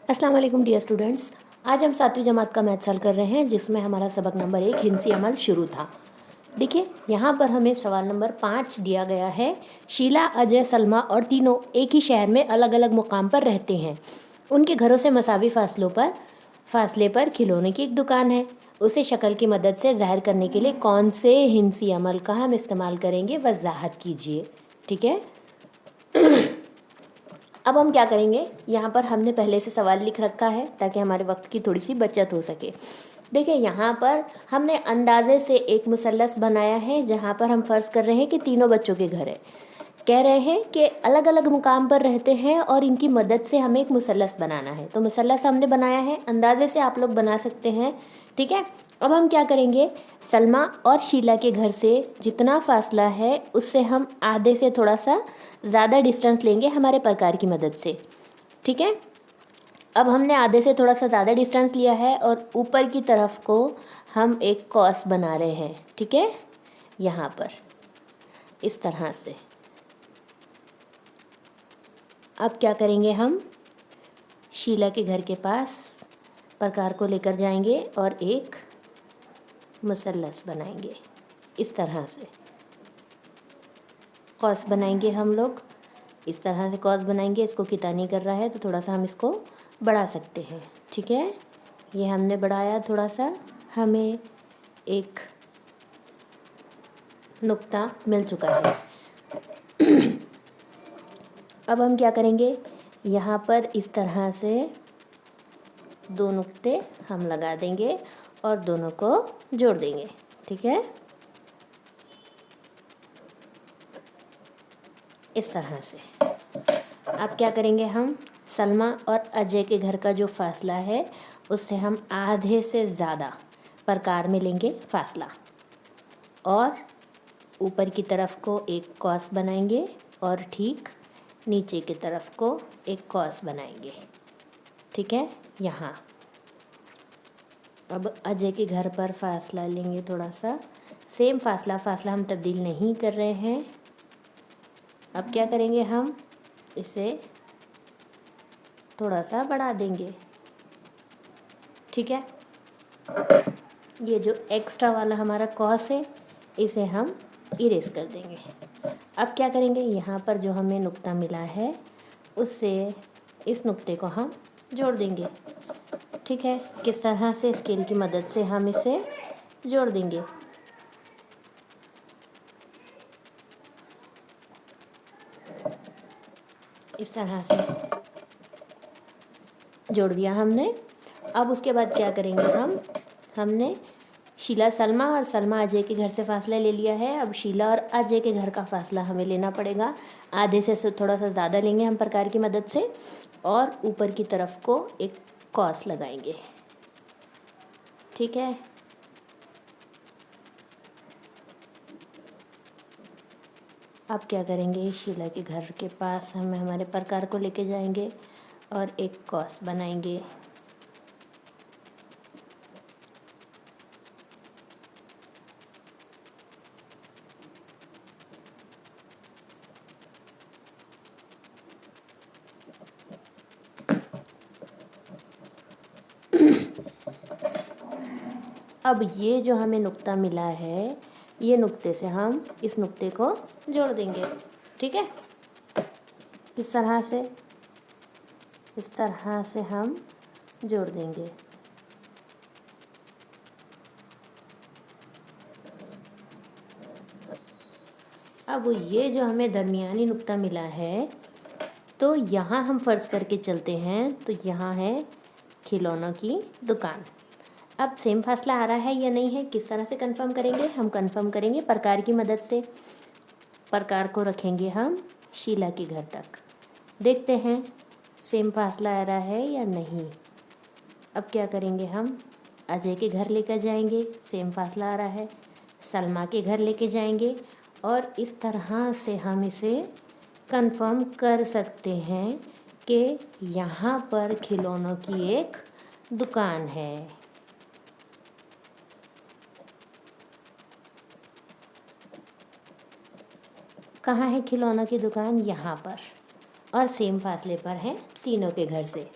अस्सलाम वालेकुम dear students. आज हम 7वीं जमात का मैथ हल कर रहे हैं जिसमें हमारा सबक नंबर 1 हिंसी अमल शुरू था। देखिए यहाँ पर हमें सवाल नंबर 5 दिया गया है। शीला, अजय, सलमा और तीनों एक ही शहर में अलग अलग मुकाम पर रहते हैं। उनके घरों से मसावी फासले पर खिलौने की एक दुकान है। उसे शक्ल की मदद से जाहिर करने के लिए कौन से हिंसी अमल का हम इस्तेमाल करेंगे, वजाहत कीजिए। ठीक है। अब हम क्या करेंगे, यहाँ पर हमने पहले से सवाल लिख रखा है ताकि हमारे वक्त की थोड़ी सी बचत हो सके। देखिए यहाँ पर हमने अंदाजे से एक मुसल्लस बनाया है जहाँ पर हम फ़र्ज़ कर रहे हैं कि तीनों बच्चों के घर है। कह रहे हैं कि अलग अलग मुकाम पर रहते हैं और इनकी मदद से हमें एक मुसल्लस बनाना है। तो मुसल्लस हमने बनाया है, अंदाजे से आप लोग बना सकते हैं। ठीक है। अब हम क्या करेंगे, सलमा और शीला के घर से जितना फासला है उससे हम आधे से थोड़ा सा ज़्यादा डिस्टेंस लेंगे हमारे प्रकार की मदद से। ठीक है। अब हमने आधे से थोड़ा सा ज़्यादा डिस्टेंस लिया है और ऊपर की तरफ को हम एक कॉस बना रहे हैं। ठीक है, यहाँ पर इस तरह से। अब क्या करेंगे, हम शीला के घर के पास प्रकार को लेकर जाएंगे और एक मुसल्लस बनाएंगे इस तरह से। कॉस बनाएंगे हम लोग इस तरह से, कॉस बनाएंगे। इसको कितना नहीं कर रहा है तो थोड़ा सा हम इसको बढ़ा सकते हैं। ठीक है, ये हमने बढ़ाया थोड़ा सा, हमें एक नुक्ता मिल चुका है। अब हम क्या करेंगे, यहाँ पर इस तरह से दो नुक्ते हम लगा देंगे और दोनों को जोड़ देंगे। ठीक है, इस तरह से। अब क्या करेंगे, हम सलमा और अजय के घर का जो फासला है उससे हम आधे से ज़्यादा प्रकार में लेंगे फासला और ऊपर की तरफ को एक कॉस बनाएंगे और ठीक नीचे की तरफ को एक कॉस बनाएंगे। ठीक है, यहाँ अब अजय के घर पर फासला लेंगे थोड़ा सा, सेम फासला हम तब्दील नहीं कर रहे हैं। अब क्या करेंगे, हम इसे थोड़ा सा बढ़ा देंगे। ठीक है, ये जो एक्स्ट्रा वाला हमारा कॉस है इसे हम इरेज कर देंगे। अब क्या करेंगे, यहाँ पर जो हमें नुक्ता मिला है उससे इस नुक्ते को हम जोड़ देंगे। ठीक है, किस तरह से, स्केल की मदद से हम इसे जोड़ देंगे। इस तरह से जोड़ दिया हमने। अब उसके बाद क्या करेंगे, हमने शीला सलमा और सलमा अजय के घर से फासला ले लिया है। अब शीला और अजय के घर का फासला हमें लेना पड़ेगा। आधे से थोड़ा सा ज़्यादा लेंगे हम प्रकार की मदद से और ऊपर की तरफ को एक कॉस लगाएंगे। ठीक है, अब क्या करेंगे, शीला के घर के पास हम हमारे प्रकार को लेके जाएंगे और एक कॉस बनाएंगे। अब ये जो हमें नुक्ता मिला है, ये नुक्ते से हम इस नुक्ते को जोड़ देंगे। ठीक है, इस तरह से हम जोड़ देंगे। अब ये जो हमें दरमियानी नुक्ता मिला है तो यहाँ हम फ़र्ज़ करके चलते हैं, तो यहाँ है खिलौनों की दुकान। अब सेम फासला आ रहा है या नहीं है, किस तरह से कंफर्म करेंगे, हम कंफर्म करेंगे प्रकार की मदद से। प्रकार को रखेंगे हम शीला के घर तक, देखते हैं सेम फासला आ रहा है या नहीं। अब क्या करेंगे, हम अजय के घर लेकर जाएंगे, सेम फासला आ रहा है। सलमा के घर लेके जाएंगे और इस तरह से हम इसे कंफर्म कर सकते हैं कि यहाँ पर खिलौनों की एक दुकान है। कहाँ है खिलौनों की दुकान, यहाँ पर, और सेम फासले पर है तीनों के घर से।